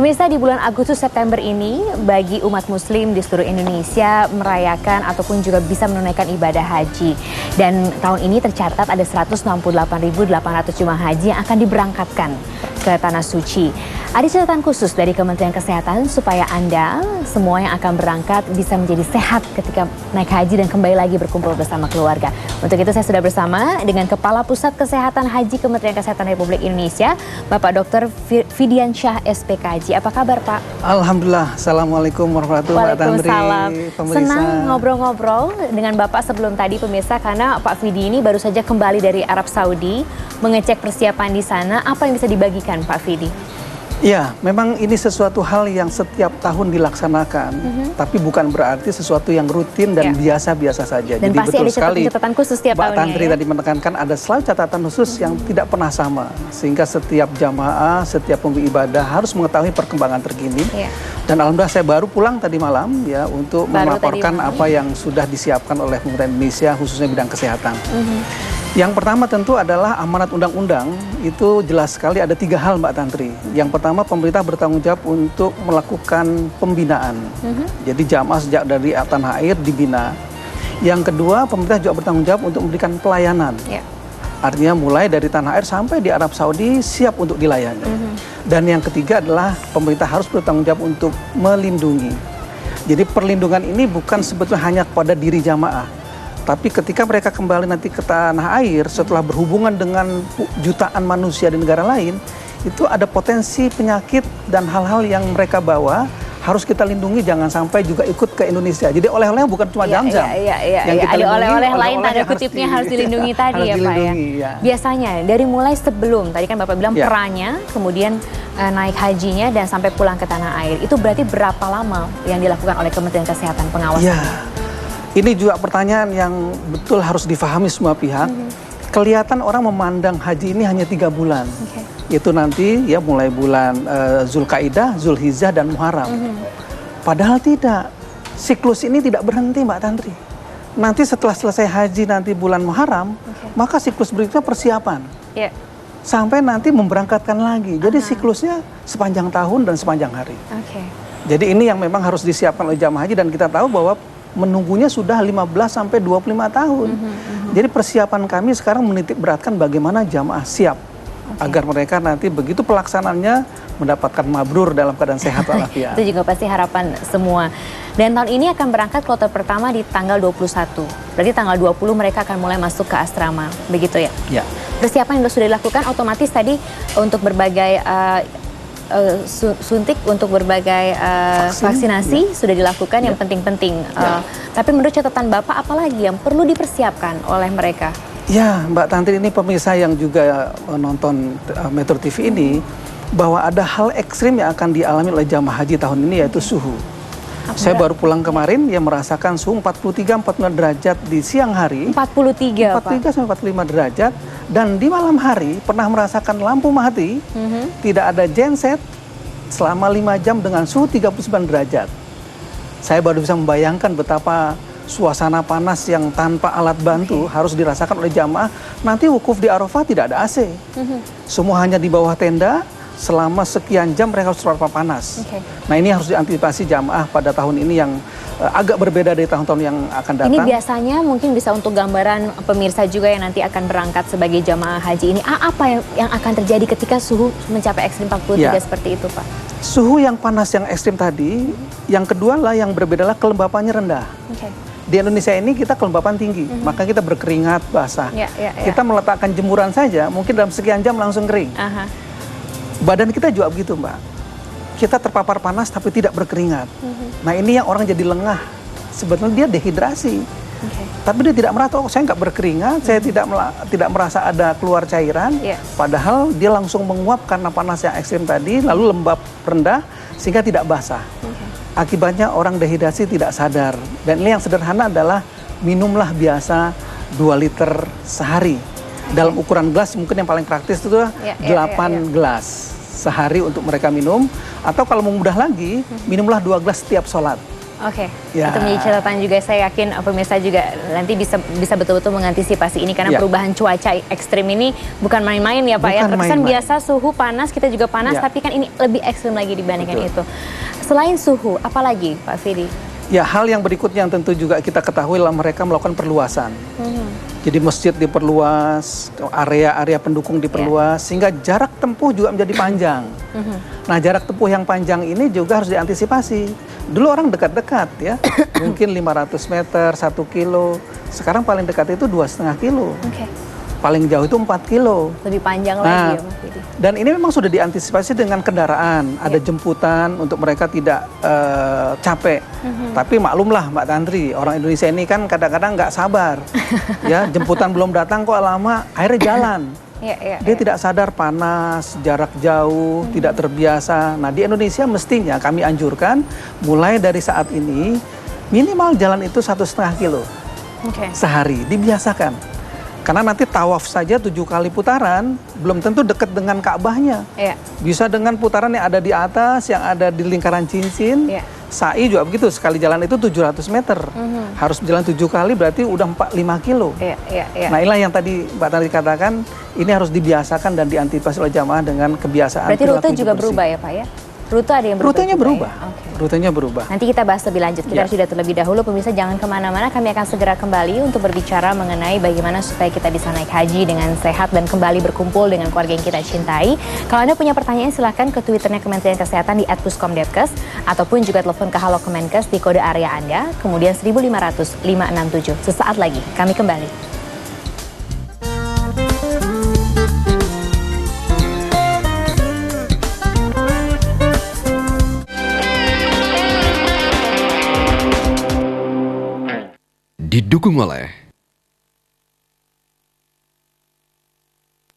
Pemirsa, di bulan Agustus September ini bagi umat muslim di seluruh Indonesia merayakan ataupun juga bisa menunaikan ibadah haji. Dan tahun ini tercatat ada 168.800 jemaah haji yang akan diberangkatkan ke Tanah Suci. Ada catatan khusus dari Kementerian Kesehatan supaya Anda semua yang akan berangkat bisa menjadi sehat ketika naik haji dan kembali lagi berkumpul bersama keluarga. Untuk itu saya sudah bersama dengan Kepala Pusat Kesehatan Haji Kementerian Kesehatan Republik Indonesia, Bapak Dr. Fidiansyah SPKJ. Apa kabar, Pak? Alhamdulillah. Assalamualaikum warahmatullahi wabarakatuh. Waalaikumsalam. Senang ngobrol-ngobrol dengan Bapak sebelum tadi, pemirsa, karena Pak Fidi ini baru saja kembali dari Arab Saudi mengecek persiapan di sana. Apa yang bisa dibagikan, Pak Fidi? Ya, memang ini sesuatu hal yang setiap tahun dilaksanakan, tapi bukan berarti sesuatu yang rutin dan biasa-biasa saja. Dan jadi pasti betul ada sekali, catatan khusus setiap tahunnya. Mbak Tantri tadi menekankan ada selalu catatan khusus yang tidak pernah sama, sehingga setiap jamaah, setiap pemberi ibadah harus mengetahui perkembangan terkini. Dan alhamdulillah saya baru pulang tadi malam ya untuk melaporkan apa yang sudah disiapkan oleh pemerintah Indonesia khususnya bidang kesehatan. Yang pertama tentu adalah amanat undang-undang, itu jelas sekali ada 3 hal Mbak Tantri. Yang pertama, pemerintah bertanggung jawab untuk melakukan pembinaan. Jadi jamaah sejak dari tanah air dibina. Yang kedua, pemerintah juga bertanggung jawab untuk memberikan pelayanan. Artinya mulai dari tanah air sampai di Arab Saudi siap untuk dilayani. Dan yang ketiga adalah pemerintah harus bertanggung jawab untuk melindungi. Jadi perlindungan ini bukan sebetulnya hanya kepada diri jamaah. Tapi ketika mereka kembali nanti ke tanah air setelah berhubungan dengan jutaan manusia di negara lain, itu ada potensi penyakit dan hal-hal yang mereka bawa harus kita lindungi, jangan sampai juga ikut ke Indonesia. Jadi oleh-olehnya bukan cuma jam-jam. Yang kita ada oleh-oleh lain tanda yang kutipnya harus dilindungi tadi ya Pak ya. Biasanya dari mulai sebelum, tadi kan Bapak bilang peranya, kemudian naik hajinya dan sampai pulang ke tanah air. Itu berarti berapa lama yang dilakukan oleh Kementerian Kesehatan pengawasan? Ini juga pertanyaan yang betul harus difahami semua pihak. Kelihatan orang memandang haji ini hanya 3 bulan. Itu nanti ya mulai bulan Zulkaidah, Zulhijjah, dan Muharram. Padahal tidak. Siklus ini tidak berhenti Mbak Tantri. Nanti setelah selesai haji nanti bulan Muharram, maka siklus berikutnya persiapan. Sampai nanti memberangkatkan lagi. Jadi siklusnya sepanjang tahun dan sepanjang hari. Jadi ini yang memang harus disiapkan oleh jamaah haji, dan kita tahu bahwa menunggunya sudah 15 sampai 25 tahun. Jadi persiapan kami sekarang menitik beratkan bagaimana jamaah siap agar mereka nanti begitu pelaksanaannya mendapatkan mabrur dalam keadaan sehat walafiat. Itu juga pasti harapan semua. Dan tahun ini akan berangkat kloter pertama di tanggal 21. Berarti tanggal 20 mereka akan mulai masuk ke asrama. Begitu ya? Ya. Persiapan yang sudah dilakukan otomatis tadi untuk berbagai suntik, untuk berbagai vaksinasi sudah dilakukan yang penting-penting. Tapi menurut catatan Bapak, apalagi yang perlu dipersiapkan oleh mereka? Ya, Mbak Tantri, ini pemirsa yang juga nonton Metro TV ini, bahwa ada hal ekstrim yang akan dialami oleh jamaah haji tahun ini, yaitu suhu. Saya baru pulang kemarin yang merasakan suhu 43-45 derajat di siang hari. 43 sampai 45 derajat. Dan di malam hari pernah merasakan lampu mati, tidak ada genset selama 5 jam dengan suhu 39 derajat. Saya baru bisa membayangkan betapa suasana panas yang tanpa alat bantu harus dirasakan oleh jamaah. Nanti wukuf di Arafah tidak ada AC. Semua hanya di bawah tenda. Selama sekian jam mereka harus terpapar panas. Nah, ini harus diantisipasi jamaah pada tahun ini yang agak berbeda dari tahun-tahun yang akan datang. Ini biasanya mungkin bisa untuk gambaran pemirsa juga yang nanti akan berangkat sebagai jamaah haji ini. Apa yang akan terjadi ketika suhu mencapai ekstrim 43 seperti itu, Pak? Suhu yang panas yang ekstrim tadi, yang kedua lah yang berbeda lah kelembapannya rendah. Di Indonesia ini kita kelembapan tinggi, maka kita berkeringat basah. Kita meletakkan jemuran saja, mungkin dalam sekian jam langsung kering. Badan kita juga begitu Mbak, kita terpapar panas tapi tidak berkeringat. Nah ini yang orang jadi lengah, sebetulnya dia dehidrasi. Tapi dia tidak merasa, oh saya nggak berkeringat, saya tidak merasa ada keluar cairan. Padahal dia langsung menguap karena panas yang ekstrim tadi, lalu lembab rendah sehingga tidak basah. Akibatnya orang dehidrasi tidak sadar. Dan ini yang sederhana adalah minumlah biasa 2 liter sehari. Dalam ukuran gelas mungkin yang paling praktis itu 8 gelas sehari untuk mereka minum. Atau kalau mau mudah lagi, minumlah 2 gelas setiap sholat. Oke, Ya. itu menjadi catatan juga. Saya yakin pemirsa juga nanti bisa betul-betul mengantisipasi ini karena Ya. perubahan cuaca ekstrim ini bukan main-main ya Pak ya. Bukan Terkesan main-main. biasa suhu panas, kita juga panas, Ya. tapi kan ini lebih ekstrim lagi dibandingkan Betul. itu. Selain suhu, apalagi Pak Fidi? Ya, hal yang berikutnya yang tentu juga kita ketahui adalah mereka melakukan perluasan. Jadi masjid diperluas, area-area pendukung diperluas, sehingga jarak tempuh juga menjadi panjang. Nah, jarak tempuh yang panjang ini juga harus diantisipasi. Dulu orang dekat-dekat ya, mungkin 500 meter, 1 kilo. Sekarang paling dekat itu 2,5 kilo. Oke. Paling jauh itu 4 kilo. Lebih panjang Nah, lagi ya Pak Fidi. dan ini memang sudah diantisipasi dengan kendaraan. Ada jemputan untuk mereka tidak capek. Tapi maklumlah Mbak Tantri, orang Indonesia ini kan kadang-kadang nggak sabar. Ya, jemputan belum datang kok lama, akhirnya jalan. Dia tidak sadar panas, jarak jauh, tidak terbiasa. Nah, di Indonesia mestinya kami anjurkan mulai dari saat ini minimal jalan itu 1,5 kilo sehari, dibiasakan. Karena nanti tawaf saja 7 kali putaran, belum tentu dekat dengan Ka'bahnya. Bisa dengan putaran yang ada di atas, yang ada di lingkaran cincin. Sa'i juga begitu, sekali jalan itu 700 meter. Harus jalan 7 kali berarti udah 5 kilo. Nah, inilah yang tadi Mbak Tari katakan, ini harus dibiasakan dan diantisipasi oleh jamaah dengan kebiasaan. Berarti rute juga berubah ya Pak ya? Rute ada yang berubah. Rutenya berubah. Ya? Okay. Rutenya berubah. Nanti kita bahas lebih lanjut. Kita harus jeda terlebih dahulu. Pemirsa jangan kemana-mana. Kami akan segera kembali untuk berbicara mengenai bagaimana supaya kita bisa naik haji dengan sehat dan kembali berkumpul dengan keluarga yang kita cintai. Kalau Anda punya pertanyaan silahkan ke Twitternya Kementerian Kesehatan di @puskomdepkes ataupun juga telepon ke Halo Kemenkes di kode area Anda kemudian 1500567. Sesaat lagi kami kembali. Didukung oleh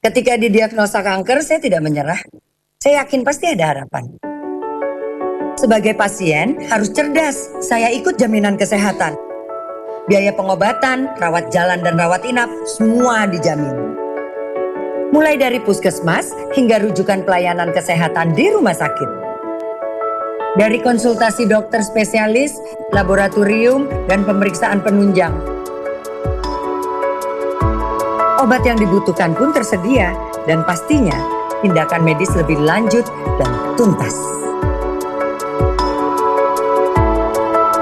Ketika didiagnosa kanker, saya tidak menyerah. Saya yakin pasti ada harapan. Sebagai pasien, harus cerdas. Saya ikut jaminan kesehatan. Biaya pengobatan, rawat jalan dan rawat inap, semua dijamin. Mulai dari puskesmas hingga rujukan pelayanan kesehatan di rumah sakit. Dari konsultasi dokter spesialis, laboratorium, dan pemeriksaan penunjang. Obat yang dibutuhkan pun tersedia dan pastinya tindakan medis lebih lanjut dan tuntas.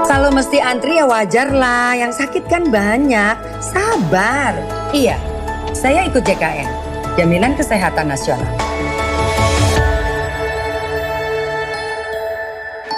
Kalau mesti antri ya wajar lah, yang sakit kan banyak, sabar. Iya, saya ikut JKN, Jaminan Kesehatan Nasional.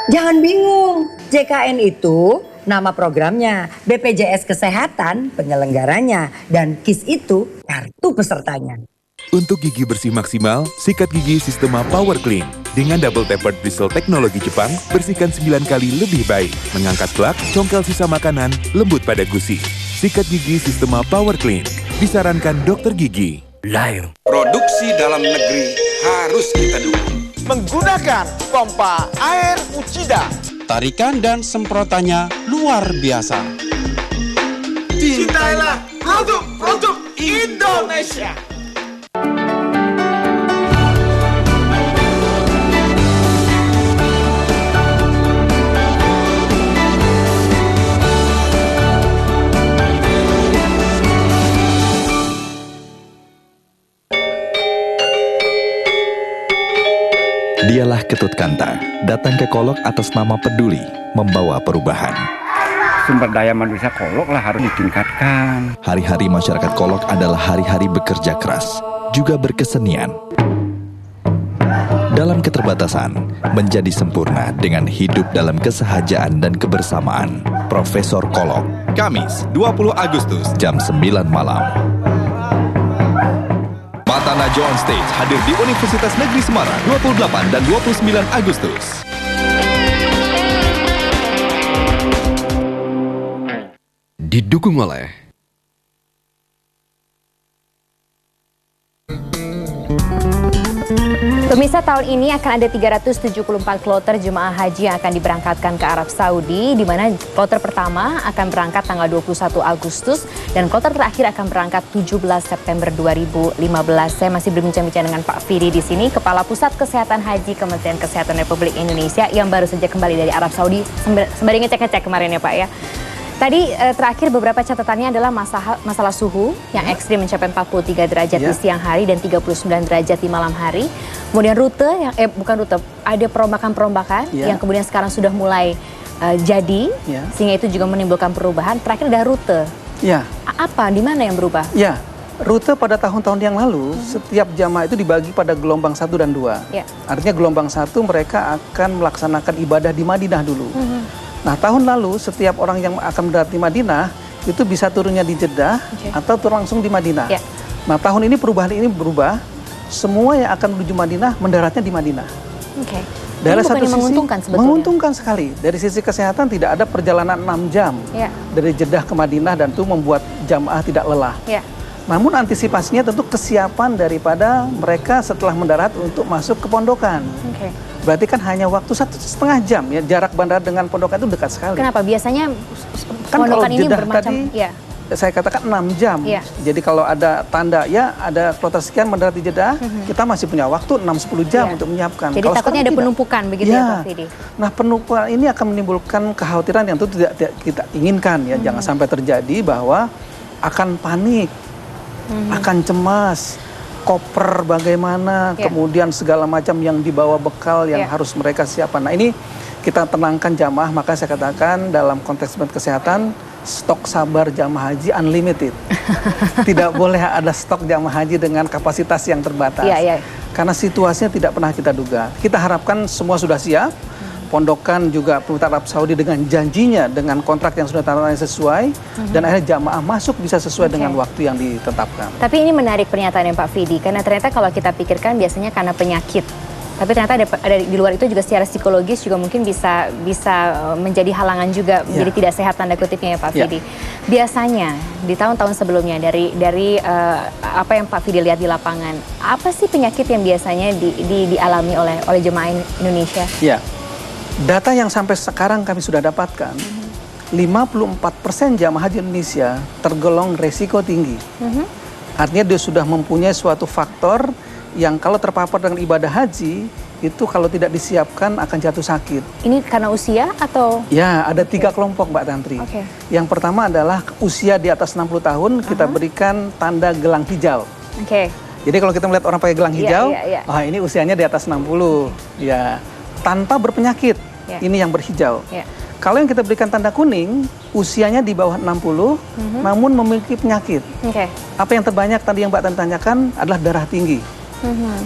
Jangan bingung, JKN itu nama programnya, BPJS Kesehatan penyelenggaranya, dan KIS itu kartu pesertanya. Untuk gigi bersih maksimal, sikat gigi Sistema Power Clean. Dengan double tapered bristle teknologi Jepang, bersihkan 9 kali lebih baik. Mengangkat plak, congkel sisa makanan, lembut pada gusi. Sikat gigi Sistema Power Clean. Disarankan dokter gigi. Live. Produksi dalam negeri harus kita dukung. Menggunakan pompa air Uchida. Tarikan dan semprotannya luar biasa. Cintailah produk-produk Indonesia. Dialah Ketut Kanta, datang ke Kolok atas nama peduli, membawa perubahan. Sumber daya manusia Kolok lah harus ditingkatkan. Hari-hari masyarakat Kolok adalah hari-hari bekerja keras, juga berkesenian. Dalam keterbatasan, menjadi sempurna dengan hidup dalam kesehajaan dan kebersamaan. Profesor Kolok, Kamis 20 Agustus, jam 9 malam. Mata Najwa on Stage hadir di Universitas Negeri Semarang 28 dan 29 Agustus. Didukung oleh Pemirsa, tahun ini akan ada 374 kloter jemaah haji yang akan diberangkatkan ke Arab Saudi, di mana kloter pertama akan berangkat tanggal 21 Agustus dan kloter terakhir akan berangkat 17 September 2015. Saya masih berbincang-bincang dengan Pak Fidi di sini, Kepala Pusat Kesehatan Haji Kementerian Kesehatan Republik Indonesia yang baru saja kembali dari Arab Saudi, sembari ngecek-ngecek kemarin ya Pak ya. Tadi terakhir beberapa catatannya adalah masalah suhu yang ekstrim mencapai 43 derajat di siang hari dan 39 derajat di malam hari. Kemudian rute yang ada perombakan-perombakan yang kemudian sekarang sudah mulai jadi, sehingga itu juga menimbulkan perubahan. Terakhir ada rute. Apa, di mana yang berubah? Rute pada tahun-tahun yang lalu setiap jamaah itu dibagi pada gelombang 1 dan 2. Artinya gelombang 1 mereka akan melaksanakan ibadah di Madinah dulu. Nah, tahun lalu setiap orang yang akan mendarat di Madinah itu bisa turunnya di Jeddah atau turun langsung di Madinah. Nah, tahun ini perubahan ini berubah. Semua yang akan menuju Madinah mendaratnya di Madinah. Dari satu sisi menguntungkan sebetulnya. Menguntungkan sekali. Dari sisi kesehatan tidak ada perjalanan 6 jam dari Jeddah ke Madinah dan itu membuat jamaah tidak lelah. Namun antisipasinya tentu kesiapan daripada mereka setelah mendarat untuk masuk ke pondokan. Berarti kan hanya waktu 1,5 jam ya, jarak bandara dengan pondokan itu dekat sekali. Kenapa? Biasanya kan pondokan ini Jeddah bermacam saya katakan 6 jam. Jadi kalau ada tanda ada kloter sekian mendarat di Jeddah, kita masih punya waktu 6-10 jam untuk menyiapkan. Jadi kalau takutnya ada penumpukan begitu ya Pak Fidi? Nah, penumpukan ini akan menimbulkan kekhawatiran yang tentu tidak kita inginkan ya. Jangan sampai terjadi bahwa akan panik, akan cemas, koper bagaimana, kemudian segala macam yang dibawa bekal yang harus mereka siapkan. Nah, ini kita tenangkan jamaah, maka saya katakan dalam konteks kesehatan, stok sabar jamaah haji unlimited. Tidak boleh ada stok jamaah haji dengan kapasitas yang terbatas. Karena situasinya tidak pernah kita duga. Kita harapkan semua sudah siap. Pondokan juga pemerintah Arab Saudi dengan janjinya, dengan kontrak yang sudah tanda sesuai, dan akhirnya jamaah masuk bisa sesuai dengan waktu yang ditetapkan. Tapi ini menarik pernyataan yang Pak Fidi, karena ternyata kalau kita pikirkan biasanya karena penyakit. Tapi ternyata ada di luar itu juga secara psikologis juga mungkin bisa menjadi halangan juga, menjadi tidak sehat tanda kutipnya ya Pak Fidi. Biasanya di tahun-tahun sebelumnya dari apa yang Pak Fidi lihat di lapangan, apa sih penyakit yang biasanya dialami oleh jemaah Indonesia? Data yang sampai sekarang kami sudah dapatkan, 54% jamaah haji Indonesia tergolong resiko tinggi. Artinya dia sudah mempunyai suatu faktor yang kalau terpapar dengan ibadah haji, itu kalau tidak disiapkan akan jatuh sakit. Ini karena usia atau? Ya, ada 3 kelompok Mbak Tantri. Yang pertama adalah usia di atas 60 tahun, kita berikan tanda gelang hijau. Jadi kalau kita melihat orang pakai gelang hijau, ini usianya di atas 60. Tanpa berpenyakit, ini yang berhijau. Kalau yang kita berikan tanda kuning, usianya di bawah 60, namun memiliki penyakit. Apa yang terbanyak tadi yang Mbak tanyakan adalah darah tinggi,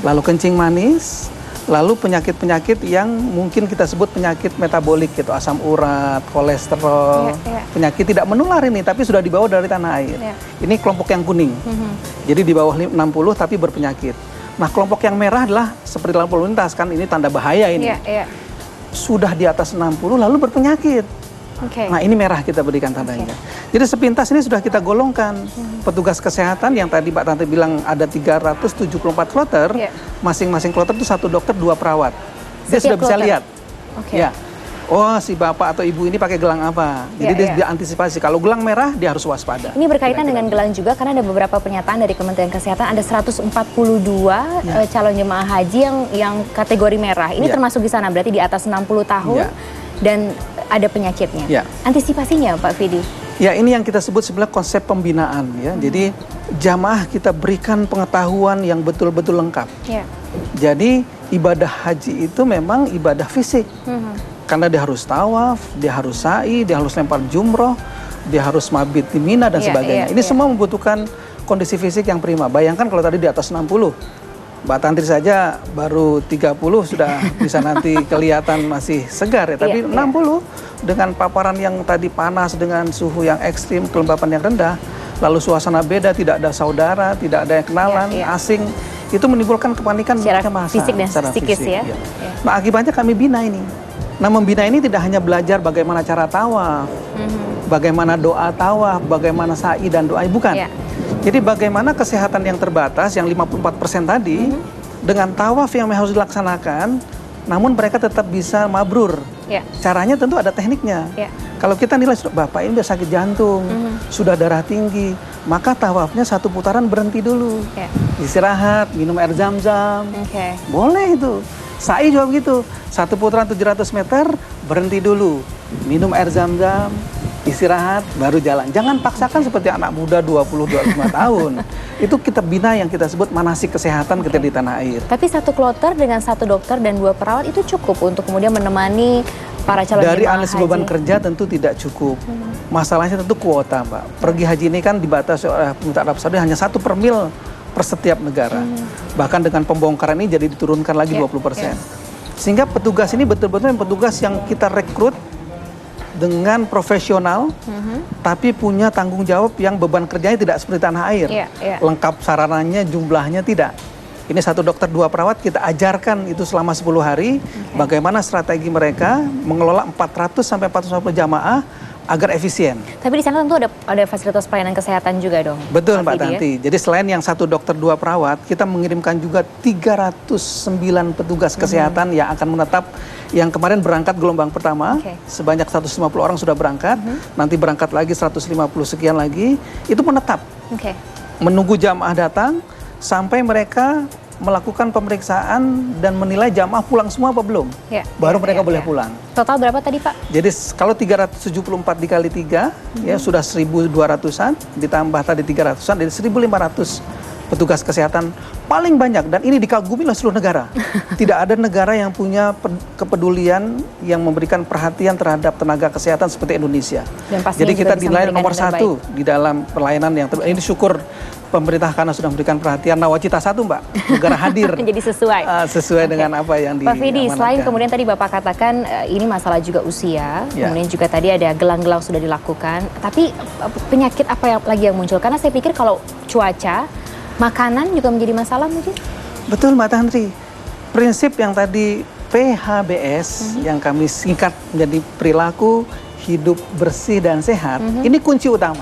lalu kencing manis, lalu penyakit-penyakit yang mungkin kita sebut penyakit metabolik gitu, asam urat, kolesterol, penyakit tidak menular ini, tapi sudah dibawa dari tanah air. Ini kelompok yang kuning, jadi di bawah 60 tapi berpenyakit. Nah, kelompok yang merah adalah seperti lampu lalu lintas, kan ini tanda bahaya ini. Sudah di atas 60 lalu berpenyakit. Nah, ini merah kita berikan tandanya. Jadi sepintas ini sudah kita golongkan. Petugas kesehatan yang tadi Mbak Tante bilang ada 374 kloter, masing-masing kloter itu 1 dokter 2 perawat. Dia sudah bisa lihat. Oh, si bapak atau ibu ini pakai gelang apa. Jadi dia antisipasi. Kalau gelang merah, dia harus waspada. Ini berkaitan dengan gelang juga, karena ada beberapa pernyataan dari Kementerian Kesehatan, ada 142 calon jemaah haji yang kategori merah. Ini termasuk di sana, berarti di atas 60 tahun dan ada penyakitnya. Antisipasinya Pak Fidi? Ya, ini yang kita sebut sebenarnya konsep pembinaan ya. Jadi jamaah kita berikan pengetahuan yang betul-betul lengkap. Jadi ibadah haji itu memang ibadah fisik. Karena dia harus tawaf, dia harus sa'i, dia harus lempar jumroh, dia harus mabit di Mina dan sebagainya. Ini semua membutuhkan kondisi fisik yang prima. Bayangkan kalau tadi di atas 60, Mbak Tantri saja baru 30 sudah bisa nanti kelihatan masih segar ya. Tapi 60 dengan paparan yang tadi panas, dengan suhu yang ekstrim, kelembapan yang rendah, lalu suasana beda, tidak ada saudara, tidak ada yang kenalan, asing, itu menimbulkan kepanikan secara fisik dan psikis ya. Nah, akibatnya kami bina ini. Nah, membina ini tidak hanya belajar bagaimana cara tawaf, bagaimana doa tawaf, bagaimana sa'i dan doa, bukan. Jadi bagaimana kesehatan yang terbatas, yang 54% tadi, dengan tawaf yang harus dilaksanakan, namun mereka tetap bisa mabrur. Caranya tentu ada tekniknya. Kalau kita nilai, Bapak ini udah sakit jantung, sudah darah tinggi, maka tawafnya 1 putaran berhenti dulu. Istirahat, minum air zam-zam. Boleh itu. Sa'i juga begitu. 1 putaran 700 meter, berhenti dulu. Minum air zam-zam, istirahat, baru jalan. Jangan paksakan seperti anak muda 20-25 tahun. Itu kita bina yang kita sebut manasik kesehatan kita di tanah air. Tapi 1 kloter dengan 1 dokter dan 2 perawat itu cukup untuk kemudian menemani para calon dari jemaah analisis haji. beban kerja tentu tidak cukup. Masalahnya tentu kuota, Mbak. Pergi haji ini kan dibatasi oleh pemerintah Arab Saudi hanya 1 per mil per setiap negara. Bahkan dengan pembongkaran ini jadi diturunkan lagi 20%. Sehingga petugas ini betul-betul petugas yang kita rekrut dengan profesional, tapi punya tanggung jawab yang beban kerjanya tidak seperti tanah air. Lengkap sarananya, jumlahnya tidak. Ini 1 dokter 2 perawat, kita ajarkan itu selama 10 hari, bagaimana strategi mereka mengelola 400 sampai 450 jamaah agar efisien. Tapi di sana tentu ada fasilitas pelayanan kesehatan juga dong. Betul Mbak Tanti. Jadi selain yang 1 dokter 2 perawat, kita mengirimkan juga 309 petugas kesehatan yang akan menetap. Yang kemarin berangkat gelombang pertama, sebanyak 150 orang sudah berangkat, nanti berangkat lagi 150 sekian lagi, itu menetap. Menunggu jamaah datang, sampai mereka melakukan pemeriksaan dan menilai jamaah pulang semua apa belum. Baru mereka boleh pulang. Total berapa tadi Pak? Jadi kalau 374 dikali 3, ya sudah 1.200-an, ditambah tadi 300-an, jadi 1.500 petugas kesehatan paling banyak, dan ini dikagumi oleh seluruh negara. Tidak ada negara yang punya kepedulian yang memberikan perhatian terhadap tenaga kesehatan seperti Indonesia. Jadi kita dinilai nomor 1 di dalam pelayanan yang ini syukur pemerintah karena sudah memberikan perhatian. Nawacita 1 Mbak, negara hadir. Jadi sesuai dengan apa yang Pak Fidi, selain kemudian tadi Bapak katakan ini masalah juga usia, kemudian juga tadi ada gelang-gelang sudah dilakukan, tapi penyakit apa yang lagi yang muncul? Karena saya pikir kalau cuaca, makanan juga menjadi masalah mungkin? Betul Mbak Tantri. Prinsip yang tadi PHBS yang kami singkat menjadi perilaku hidup bersih dan sehat, ini kunci utama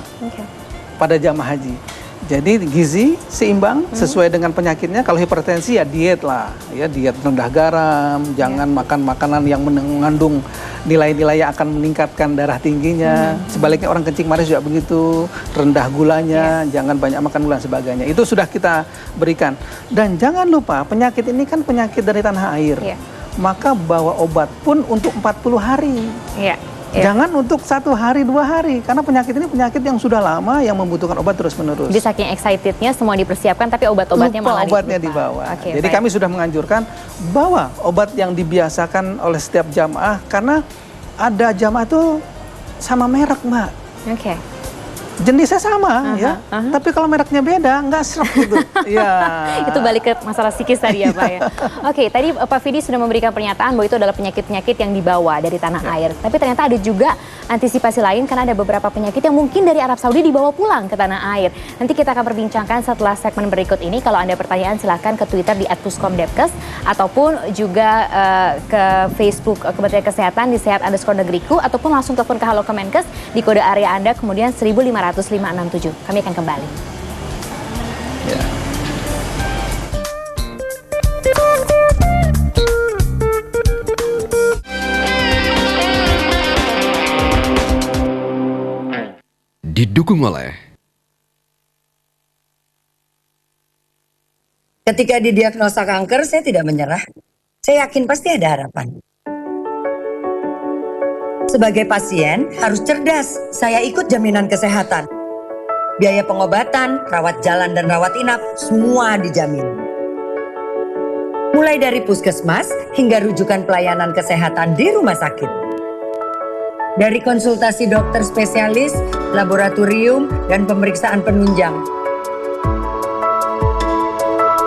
pada jamaah haji. Jadi gizi seimbang sesuai dengan penyakitnya. Kalau hipertensi ya diet lah, ya diet rendah garam, jangan makan makanan yang mengandung nilai-nilai yang akan meningkatkan darah tingginya. Sebaliknya orang kencing manis juga begitu, rendah gulanya, jangan banyak makan gula dan sebagainya. Itu sudah kita berikan. Dan jangan lupa penyakit ini kan penyakit dari tanah air. Maka bawa obat pun untuk 40 hari. Jangan untuk 1 hari, 2 hari, karena penyakit ini penyakit yang sudah lama yang membutuhkan obat terus-menerus. Jadi saking excitednya semua dipersiapkan, tapi obat-obatnya malah obatnya dibawa. Jadi kami sudah menganjurkan bawa obat yang dibiasakan oleh setiap jamaah, karena ada jamaah itu sama merek Mbak. Jenisnya sama ya, tapi kalau mereknya beda nggak serap gitu. Itu balik ke masalah psikis tadi ya Pak ya. Tadi Pak Fidi sudah memberikan pernyataan bahwa itu adalah penyakit-penyakit yang dibawa dari tanah air. Tapi ternyata ada juga antisipasi lain karena ada beberapa penyakit yang mungkin dari Arab Saudi dibawa pulang ke tanah air. Nanti kita akan perbincangkan setelah segmen berikut ini. Kalau Anda pertanyaan silahkan ke Twitter di @puskomdepkes ataupun juga ke Facebook Kementerian Kesehatan di sehat_negeriku, ataupun langsung telepon ke Halo Kemenkes di kode area Anda kemudian 1.500 567. Kami akan kembali. Didukung oleh Ketika didiagnosa kanker, saya tidak menyerah. Saya yakin pasti ada harapan. Sebagai pasien, harus cerdas. Saya ikut jaminan kesehatan. Biaya pengobatan, rawat jalan dan rawat inap, semua dijamin. Mulai dari puskesmas hingga rujukan pelayanan kesehatan di rumah sakit. Dari konsultasi dokter spesialis, laboratorium, dan pemeriksaan penunjang.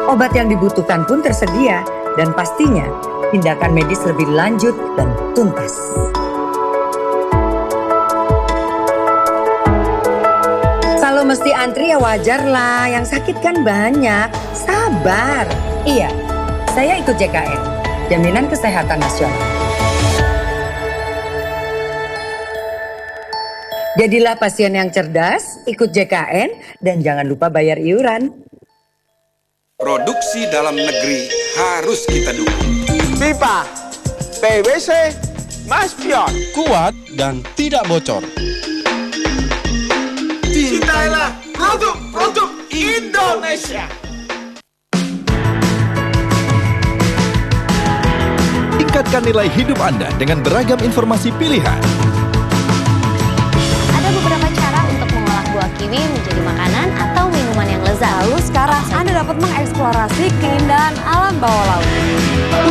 Obat yang dibutuhkan pun tersedia, dan pastinya tindakan medis lebih lanjut dan tuntas. Kalau mesti antri ya wajar lah, yang sakit kan banyak. Sabar. Iya, saya ikut JKN, Jaminan Kesehatan Nasional. Jadilah pasien yang cerdas, ikut JKN, dan jangan lupa bayar iuran. Produksi dalam negeri harus kita dukung. Pipa PVC Maspion. Kuat dan tidak bocor. Cintailah produk Indonesia. Tingkatkan nilai hidup Anda dengan beragam informasi pilihan. Ada beberapa cara untuk mengolah buah kiwi menjadi makanan atau minuman yang lezat. Lalu sekarang Anda dapat mengeksplorasi keindahan alam bawah laut.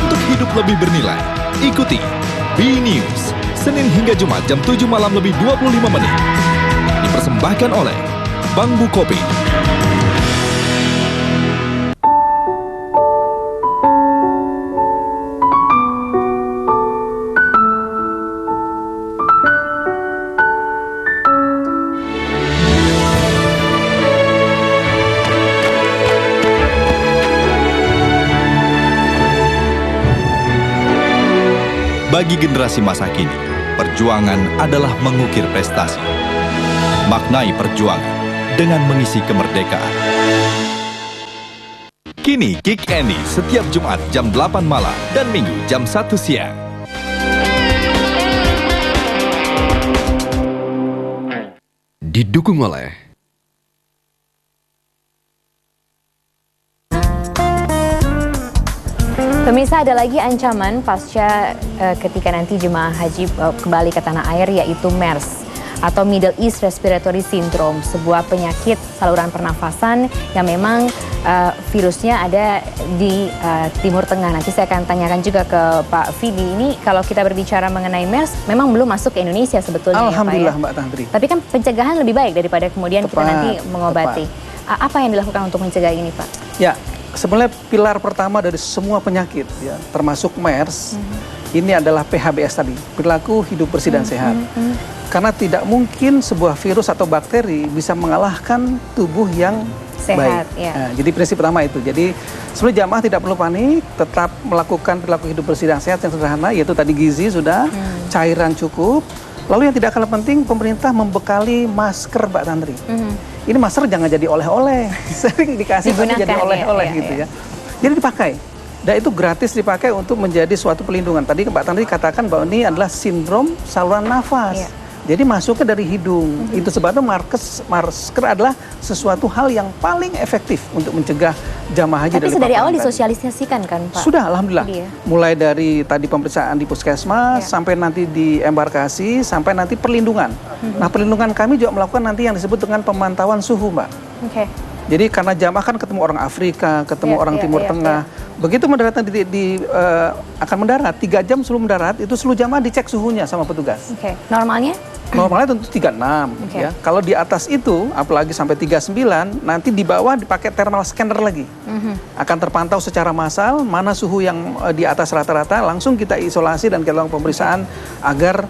Untuk hidup lebih bernilai, ikuti B-News, Senin hingga Jumat jam 7 malam lebih 25 menit. Dipersembahkan oleh Bank Bukopin. Bagi generasi masa kini, perjuangan adalah mengukir prestasi. Maknai perjuangan dengan mengisi kemerdekaan. Kini Kick Andy setiap Jumat jam 8 malam dan Minggu jam 1 siang. Didukung oleh Pemirsa, ada lagi ancaman pasca ketika nanti jemaah haji kembali ke tanah air, yaitu MERS atau Middle East Respiratory Syndrome, sebuah penyakit saluran pernafasan yang memang virusnya ada di Timur Tengah. Nanti saya akan tanyakan juga ke Pak Fidi. Ini kalau kita berbicara mengenai MERS, memang belum masuk ke Indonesia sebetulnya. Alhamdulillah, ya, Pak, ya? Mbak Tantri. Tapi kan pencegahan lebih baik daripada kemudian kita nanti mengobati. Apa yang dilakukan untuk mencegah ini, Pak? Ya, sebenarnya pilar pertama dari semua penyakit, ya, termasuk MERS, ini adalah PHBS tadi, perilaku hidup bersih dan sehat. Karena tidak mungkin sebuah virus atau bakteri bisa mengalahkan tubuh yang sehat, baik. Ya. Nah, jadi prinsip pertama itu. Jadi sebenarnya jamaah tidak perlu panik, tetap melakukan perilaku hidup bersih dan sehat yang sederhana, yaitu tadi gizi sudah, cairan cukup. Lalu yang tidak kalah penting, pemerintah membekali masker, Mbak Tantri. Ini masker jangan jadi oleh-oleh, sering dikasih tapi jadi oleh-oleh gitu ya. Jadi dipakai. Dan itu gratis dipakai untuk menjadi suatu pelindungan. Tadi Mbak Tantri katakan bahwa ini adalah sindrom saluran nafas. Jadi masuknya dari hidung. Itu sebabnya masker adalah sesuatu hal yang paling efektif untuk mencegah jamaah haji. Tapi dari awal disosialisasikan kan, Pak? Sudah, alhamdulillah. Mulai dari tadi pemeriksaan di puskesmas, sampai nanti di embarkasi, sampai nanti perlindungan. Nah, perlindungan kami juga melakukan nanti yang disebut dengan pemantauan suhu, Mbak. Jadi karena jamaah kan ketemu orang Afrika, ketemu orang Timur Tengah. Begitu mendarat akan mendarat, 3 jam sebelum mendarat, itu seluruh jamaah dicek suhunya sama petugas. Normalnya? Normalnya tentu 36 ya. Kalau di atas itu, apalagi sampai 39, nanti di bawah dipakai thermal scanner lagi. Akan terpantau secara massal mana suhu yang di atas rata-rata, langsung kita isolasi dan kita lakukan pemeriksaan agar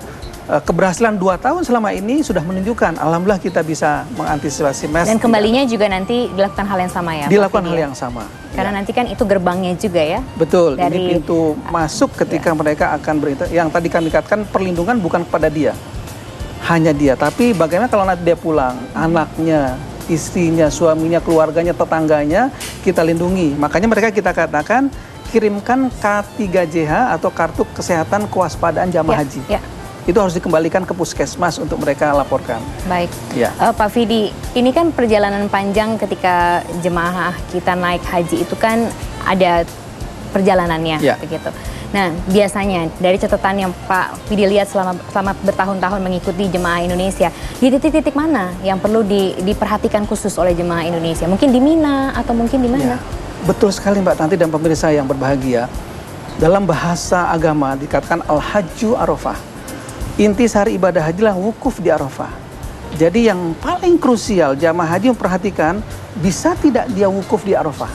keberhasilan 2 tahun selama ini sudah menunjukkan alhamdulillah kita bisa mengantisipasi MERS. Dan kembalinya juga nanti dilakukan hal yang sama ya? Dilakukan hal yang sama. Karena nanti kan itu gerbangnya juga ya? Betul, ini pintu masuk ketika mereka akan berinter. Yang tadi kami katakan perlindungan bukan kepada dia, hanya dia. Tapi bagaimana kalau nanti dia pulang, anaknya, istrinya, suaminya, keluarganya, tetangganya, kita lindungi. Makanya mereka kita katakan kirimkan K3JH atau Kartu Kesehatan Kewaspadaan Jamaah Haji. Itu harus dikembalikan ke puskesmas untuk mereka laporkan. Baik, ya. Pak Fidi, ini kan perjalanan panjang ketika jemaah kita naik haji itu kan ada perjalanannya, begitu. Nah, biasanya dari catatan yang Pak Fidi lihat selama bertahun-tahun mengikuti jemaah Indonesia, di titik-titik mana yang perlu diperhatikan khusus oleh jemaah Indonesia? Mungkin di Mina atau mungkin di mana? Betul sekali Mbak Tanti dan pemirsa yang berbahagia. Dalam bahasa agama dikatakan al-hajju arafah. Inti sehari ibadah haji lah wukuf di Arafah. Jadi yang paling krusial jamaah haji memperhatikan bisa tidak dia wukuf di Arafah.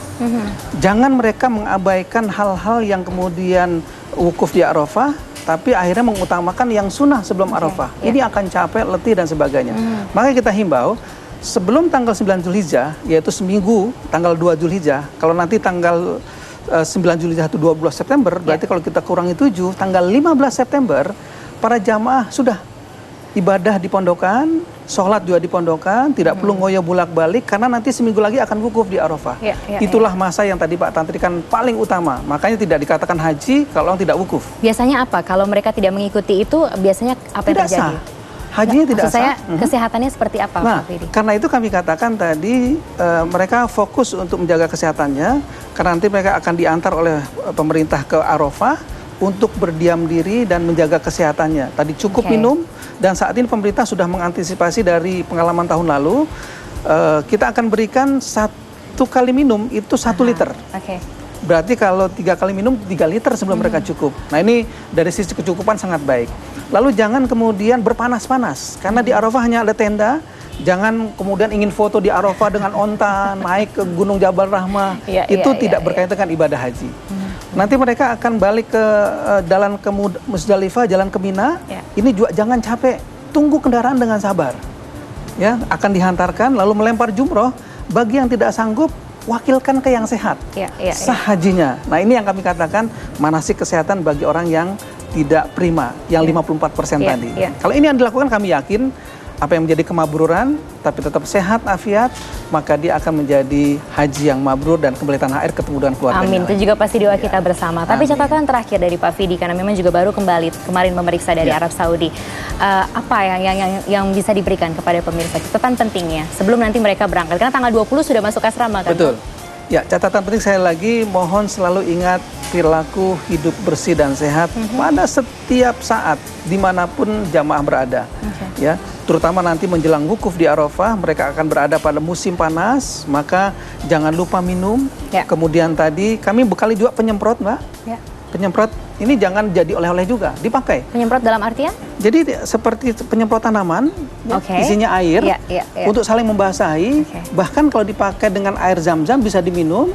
Jangan mereka mengabaikan hal-hal yang kemudian wukuf di Arafah, tapi akhirnya mengutamakan yang sunnah sebelum Arafah. Ini akan capek, letih dan sebagainya. Makanya kita himbau sebelum tanggal 9 Zulhijjah, yaitu seminggu tanggal 2 Zulhijjah, kalau nanti tanggal 9 Zulhijjah itu 12 September, berarti kalau kita kurangi 7, tanggal 15 September para jamaah sudah ibadah di pondokan, sholat juga di pondokan, tidak perlu ngoyo bolak-balik karena nanti seminggu lagi akan wukuf di Arafah. Itulah masa yang tadi Pak Tantri kan paling utama. Makanya tidak dikatakan haji kalau orang tidak wukuf. Biasanya apa? Kalau mereka tidak mengikuti itu biasanya apa yang terjadi? Sah. Hajinya tidak sah. Saya kesehatannya seperti apa, Nah, Pak Fidi? karena itu kami katakan tadi mereka fokus untuk menjaga kesehatannya karena nanti mereka akan diantar oleh pemerintah ke Arafah untuk berdiam diri dan menjaga kesehatannya. Tadi cukup minum dan saat ini pemerintah sudah mengantisipasi dari pengalaman tahun lalu. Kita akan berikan 1 kali minum itu 1 liter. Berarti kalau 3 kali minum 3 liter sebelum mereka cukup. Nah ini dari sisi kecukupan sangat baik. Lalu jangan kemudian berpanas-panas karena di Arafah hanya ada tenda. Jangan kemudian ingin foto di Arafah dengan onta naik ke Gunung Jabal Rahmah. Itu tidak berkaitan dengan ibadah haji. Nanti mereka akan balik ke jalan ke Musdalifah, jalan ke Mina. Ini juga jangan capek, tunggu kendaraan dengan sabar. Ya, akan dihantarkan lalu melempar jumroh. Bagi yang tidak sanggup, wakilkan ke yang sehat. Sah hajinya. Nah, ini yang kami katakan manasik kesehatan bagi orang yang tidak prima, yang 54% tadi. Kalau ini yang dilakukan kami yakin apa yang menjadi kemabruran, tapi tetap sehat, afiat, maka dia akan menjadi haji yang mabrur dan kembali tanah air ketemu dengan keluarganya. Amin, itu juga pasti doa kita bersama. Tapi catatan terakhir dari Pak Fidi, karena memang juga baru kembali kemarin memeriksa dari Arab Saudi. Apa yang bisa diberikan kepada pemirsa? Catatan pentingnya sebelum nanti mereka berangkat, karena tanggal 20 sudah masuk asrama kan? Betul. Ya, catatan penting saya lagi mohon selalu ingat perilaku hidup bersih dan sehat pada setiap saat dimanapun jamaah berada. Ya, terutama nanti menjelang wukuf di Arafah, mereka akan berada pada musim panas, maka jangan lupa minum. Kemudian tadi kami bekali juga penyemprot, Mbak. Penyemprot ini jangan jadi oleh-oleh juga, dipakai. Penyemprot dalam artian? Jadi seperti penyemprot tanaman, isinya air, untuk saling membasahi. Bahkan kalau dipakai dengan air zam-zam bisa diminum.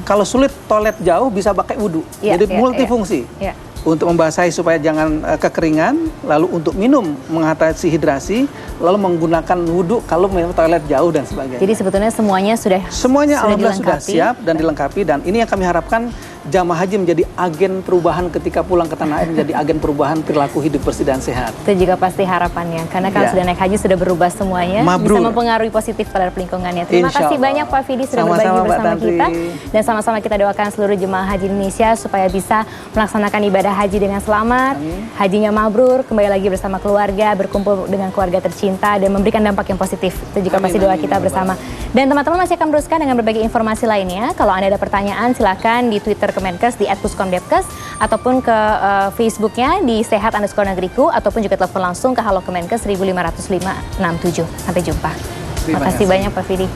Kalau sulit toilet jauh bisa pakai wudhu. Jadi multifungsi. Untuk membasahi supaya jangan kekeringan, lalu untuk minum mengatasi hidrasi, lalu menggunakan wudhu kalau memang toilet jauh dan sebagainya. Jadi sebetulnya semuanya alhamdulillah sudah siap dan dilengkapi, dan ini yang kami harapkan jamaah haji menjadi agen perubahan ketika pulang ke tanah air, menjadi agen perubahan perilaku hidup bersih dan sehat. Itu juga pasti harapannya, karena kalau sudah naik haji sudah berubah semuanya, bisa mempengaruhi positif pada lingkungannya. Terima kasih banyak Pak Fidi sudah berbagi bersama kita, dan sama-sama kita doakan seluruh jemaah haji Indonesia supaya bisa melaksanakan ibadah haji dengan selamat, hajinya mabrur, kembali lagi bersama keluarga, berkumpul dengan keluarga tercinta dan memberikan dampak yang positif. Itu juga pasti doa kita bersama. Dan teman-teman masih akan teruskan dengan berbagai informasi lainnya. Kalau Anda ada pertanyaan silakan di Twitter Kemenkes di @puskomdepkes ataupun ke Facebooknya di sehat_negeriku ataupun juga telepon langsung ke Halo Kemenkes 1505 67. Sampai jumpa. Terima kasih banyak Pak Fidi.